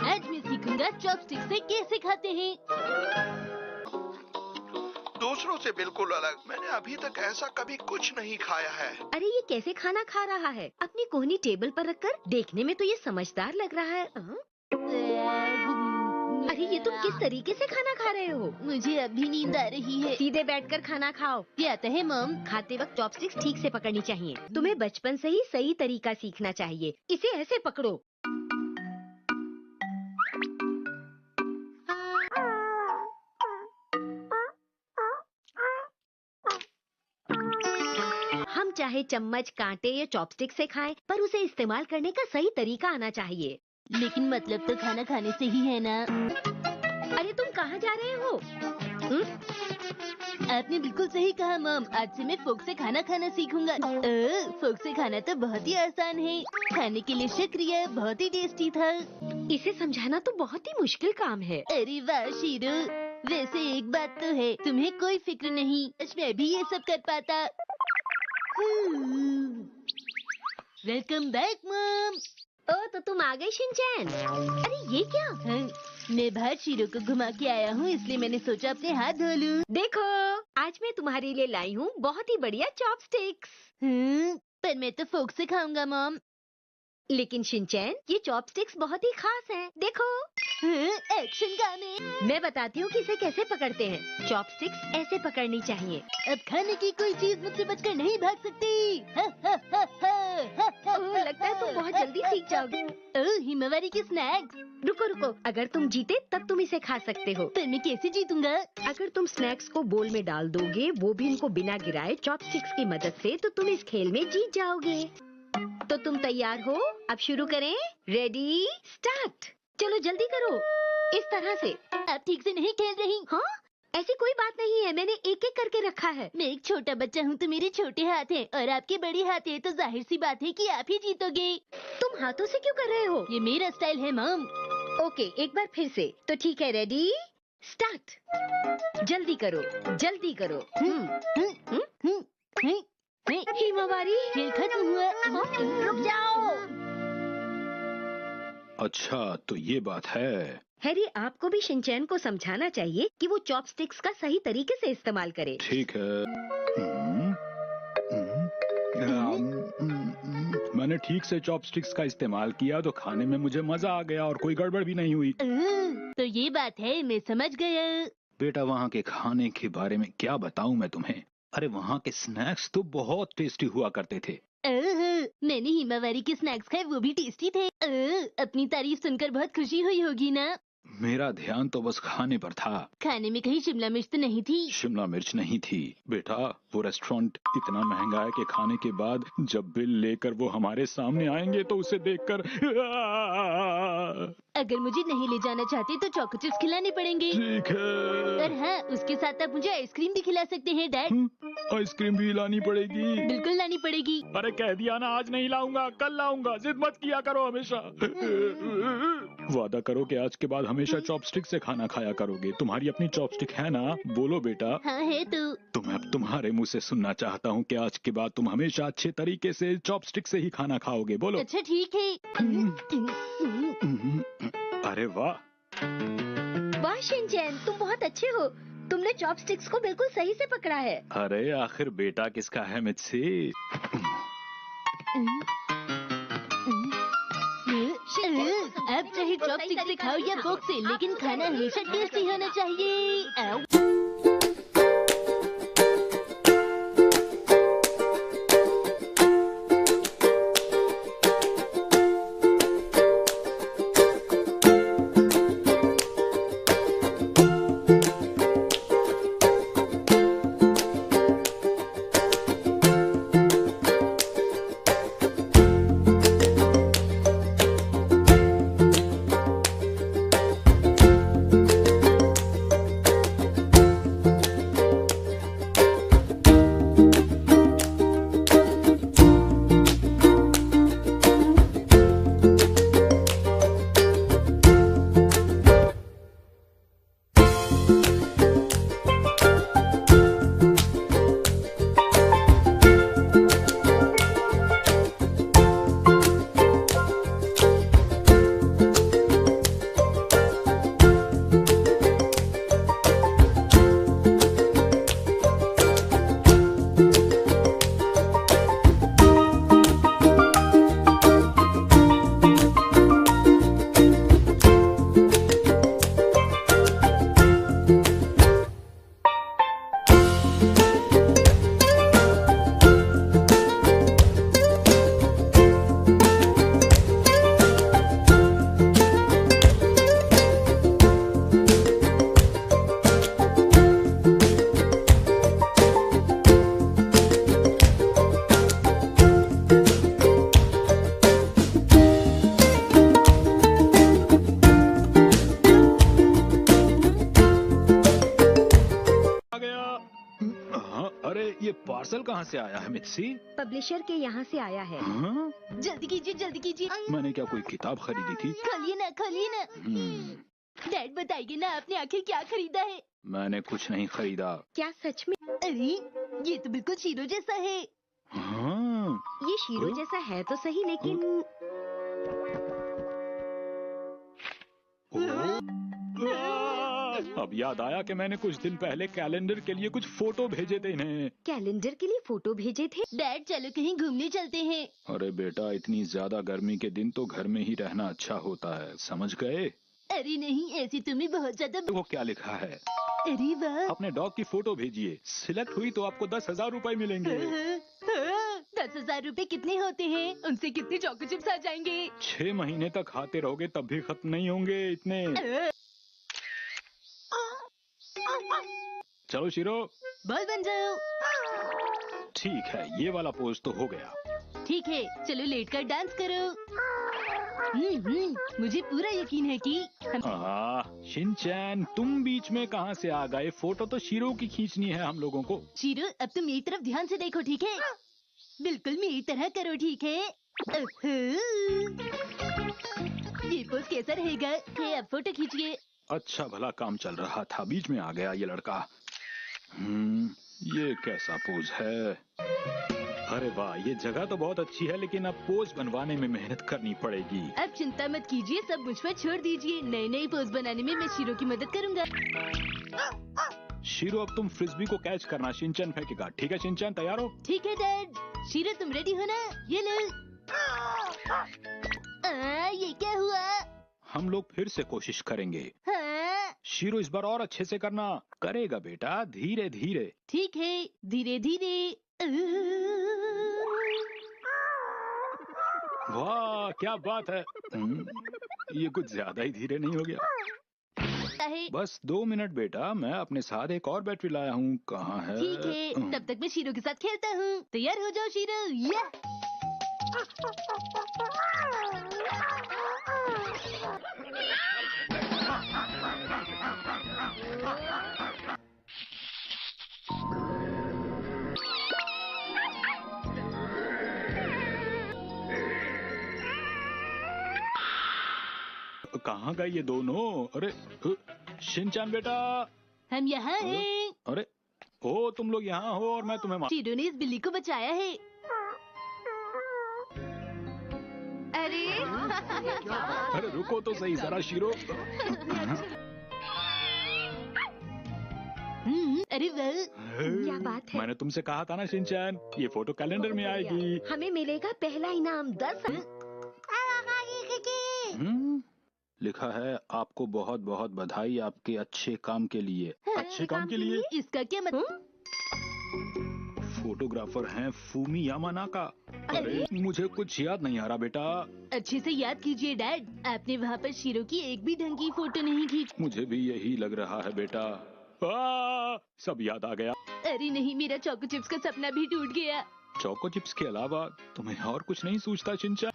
आज मैं सीखूंगा चॉपस्टिक से कैसे खाते हैं। दूसरों से बिल्कुल अलग। मैंने अभी तक ऐसा कभी कुछ नहीं खाया है। अरे ये कैसे खाना खा रहा है? अपनी कोहनी टेबल पर रखकर। देखने में तो ये समझदार लग रहा है। अरे ये तुम किस तरीके से खाना खा रहे हो? मुझे अभी नींद आ रही है। सीधे बैठकर खाना खाओ। क्या आता है मॉम? खाते वक्त चॉपस्टिक्स ठीक से पकड़नी चाहिए। तुम्हें बचपन से ही सही तरीका सीखना चाहिए। इसे ऐसे पकड़ो। हम चाहे चम्मच, कांटे या चॉपस्टिक से खाएं, पर उसे इस्तेमाल करने का सही तरीका आना चाहिए। लेकिन मतलब तो खाना खाने से ही है ना। अरे तुम कहाँ जा रहे हो? आपने बिल्कुल सही कहा मॉम। आज से मैं फोक से खाना खाना सीखूंगा। फोक से खाना तो बहुत ही आसान है। खाने के लिए शुक्रिया, बहुत ही टेस्टी था। इसे समझाना तो बहुत ही मुश्किल काम है। अरे वाह शीरू, वैसे एक बात तो है, तुम्हें कोई फिक्र नहीं। आज मैं भी ये सब कर पाता। Welcome back mom. ओ तो तुम आ गए शिनचैन। अरे ये क्या? मैं बाहर शीरो को घुमा के आया हूँ, इसलिए मैंने सोचा अपने हाथ धो लूं। देखो आज मैं तुम्हारे लिए लाई हूँ बहुत ही बढ़िया चॉपस्टिक्स। पर मैं तो फोक से खाऊंगा मॉम। लेकिन शिनचैन ये चॉपस्टिक्स बहुत ही खास हैं। देखो एक्शन गाने। मैं बताती हूँ कि इसे कैसे पकड़ते हैं। चॉपस्टिक्स ऐसे पकड़नी चाहिए। अब खाने की कोई चीज मुझसे बचकर नहीं भाग सकती। ओह, लगता है तुम बहुत जल्दी सीख जाओगे। ओह, हिमावरी की स्नैक्स। रुको रुको, अगर तुम जीते तब तुम इसे खा सकते हो। पर मैं कैसे जीतूंगा? अगर तुम स्नैक्स को बोल में डाल दोगे, वो भी उनको बिना गिराए चॉपस्टिक्स की मदद से, तो तुम इस खेल में जीत जाओगे। तो तुम तैयार हो? अब शुरू करें। Ready start. चलो जल्दी करो। इस तरह से। आप ठीक से नहीं खेल रही। हाँ ऐसी कोई बात नहीं है, मैंने एक एक करके रखा है। मैं एक छोटा बच्चा हूँ तो मेरे छोटे हाथ हैं और आपके बड़े हाथ हैं, तो जाहिर सी बात है कि आप ही जीतोगे। तुम हाथों से क्यों कर रहे हो? ये मेरा स्टाइल है मॉम। ओके एक बार फिर से। तो ठीक है, रेडी स्टार्ट। जल्दी करो जल्दी करो। हिमावारी खेल खत्म हुआ। रुक जाओ। अच्छा तो ये बात है। हैरी आपको भी शिनचैन को समझाना चाहिए कि वो चॉपस्टिक्स का सही तरीके से इस्तेमाल करे। ठीक है। मैंने ठीक से चॉपस्टिक्स का इस्तेमाल किया तो खाने में मुझे मजा आ गया और कोई गड़बड़ भी नहीं हुई। तो ये बात है, मैं समझ गया। बेटा वहाँ के खाने के बारे में क्या बताऊँ मैं तुम्हें। अरे वहाँ के स्नैक्स तो बहुत टेस्टी हुआ करते थे। मैंने हिमावरी के स्नैक्स खाए, वो भी टेस्टी थे। अपनी तारीफ सुनकर बहुत खुशी हुई होगी ना? मेरा ध्यान तो बस खाने पर था। खाने में कहीं शिमला मिर्च तो नहीं थी? शिमला मिर्च नहीं थी बेटा। वो रेस्टोरेंट इतना महंगा है कि खाने के बाद जब बिल लेकर वो हमारे सामने आएंगे तो उसे देखकर अगर मुझे नहीं ले जाना चाहते तो चोको चिप्स खिलाने पड़ेंगे। ठीक है। और हाँ, उसके साथ आप मुझे आइसक्रीम भी खिला सकते हैं डैड। आइसक्रीम भी लानी पड़ेगी? बिल्कुल लानी पड़ेगी। अरे कह दिया ना आज नहीं लाऊंगा, कल लाऊंगा। जिद मत किया करो हमेशा। वादा करो कि आज के बाद हमेशा चॉपस्टिक से खाना खाया करोगे। तुम्हारी अपनी चॉपस्टिक है ना? बोलो बेटा। हाँ है तो मैं अब तुम्हारे मुंह से सुनना चाहता हूँ कि आज के बाद तुम हमेशा अच्छे तरीके से चॉपस्टिक से ही खाना खाओगे। बोलो। अच्छा ठीक है। अरे वाह। वाह शिनचैन, तुम बहुत अच्छे हो। तुमने चॉपस्टिक्स को बिल्कुल सही से पकड़ा है। अरे आखिर बेटा किसका है मुझसे? आप चाहे चॉपस्टिक से खाओ या फोक से, लेकिन खाना हमेशा टेस्टी होना चाहिए। पार्सल कहाँ से आया है मित्सी? पब्लिशर के यहाँ से आया है। हाँ? जल्दी कीजिए, जल्दी कीजिए। मैंने क्या कोई किताब खरीदी थी? खोलिए ना, खोलिए ना। डैड बताइए ना, आपने आखिर क्या खरीदा है? मैंने कुछ नहीं खरीदा। क्या सच में? अरे ये तो बिल्कुल शीरो जैसा है। हाँ। ये शीरो जैसा है तो सही, लेकिन अब याद आया कि मैंने कुछ दिन पहले कैलेंडर के लिए कुछ फोटो भेजे थे इन्हें। कैलेंडर के लिए फोटो भेजे थे? डैड चलो कहीं घूमने चलते हैं। अरे बेटा, इतनी ज्यादा गर्मी के दिन तो घर में ही रहना अच्छा होता है, समझ गए? अरे नहीं, ऐसी तुम्हें बहुत ज्यादा। वो क्या लिखा है? अरे वाह। अपने डॉग की फोटो भेजिए, सिलेक्ट हुई तो आपको 10,000 रुपए मिलेंगे। 10,000 रुपए कितने होते हैं? उनसे कितने चॉको चिप्स आ जाएंगे? 6 महीने तक खाते रहोगे तब भी खत्म नहीं होंगे इतने। चलो शीरो, बॉल बन जाओ। ठीक है, ये वाला पोज तो हो गया। ठीक है, चलो लेट कर डांस करो। मुझे पूरा यकीन है कि शिनचैन, तुम बीच में कहाँ से आ गए? फोटो तो शीरो की खींचनी है हम लोगों को। शीरो, अब तुम मेरी तरफ ध्यान से देखो, ठीक है? बिल्कुल मेरी तरह करो, ठीक है? ये पोज कैसा रहेगा? अब फोटो खींचिए। अच्छा भला काम चल रहा था, बीच में आ गया ये लड़का। ये कैसा पोज है? अरे वाह, ये जगह तो बहुत अच्छी है, लेकिन अब पोज बनवाने में मेहनत करनी पड़ेगी। अब चिंता मत कीजिए, सब मुझ पर छोड़ दीजिए। नई नई पोज बनाने में मैं शीरो की मदद करूंगा। शीरो, अब तुम फ्रिस्बी को कैच करना, शिनचैन फेंकेगा। ठीक है शिनचैन, तैयार हो? ठीक है डैड। शीरो तुम रेडी हो ना? ये लो। ये क्या हुआ? हम लोग फिर से कोशिश करेंगे। हाँ? शीरो, इस बार और अच्छे से करना। करेगा बेटा, धीरे धीरे। ठीक है, धीरे धीरे। वाह क्या बात है। ये कुछ ज्यादा ही धीरे नहीं हो गया? बस 2 मिनट बेटा, मैं अपने साथ एक और बैटरी लाया हूँ। कहाँ है? ठीक है, तब तक मैं शीरो के साथ खेलता हूँ। तैयार हो जाओ शीरो। या कहाँ गए ये दोनों? अरे शिनचैन बेटा, हम यहाँ हैं। अरे ओ, तुम लोग यहाँ हो और मैं तुम्हें शीरो ने इस बिल्ली को बचाया है। अरे रुको तो सही जरा शीरो। अरे वाह, क्या बात है? मैंने तुमसे कहा था ना शिनचैन, ये फोटो कैलेंडर में आएगी। हमें मिलेगा पहला इनाम 10। लिखा है, आपको बहुत बहुत बधाई आपके अच्छे काम के लिए। अच्छे काम के लिए? इसका क्या मतलब? फोटोग्राफर हैं फूमी यामानाका। अरे मुझे कुछ याद नहीं आ रहा बेटा। अच्छे से याद कीजिए डैड, आपने वहाँ पर शीरो की एक भी ढंग की फोटो नहीं खींची। मुझे भी यही लग रहा है बेटा। सब याद आ गया। अरे नहीं, मेरा चोको चिप्स का सपना भी टूट गया। चोको चिप्स के अलावा तुम्हें और कुछ नहीं सूझता शिनचैन?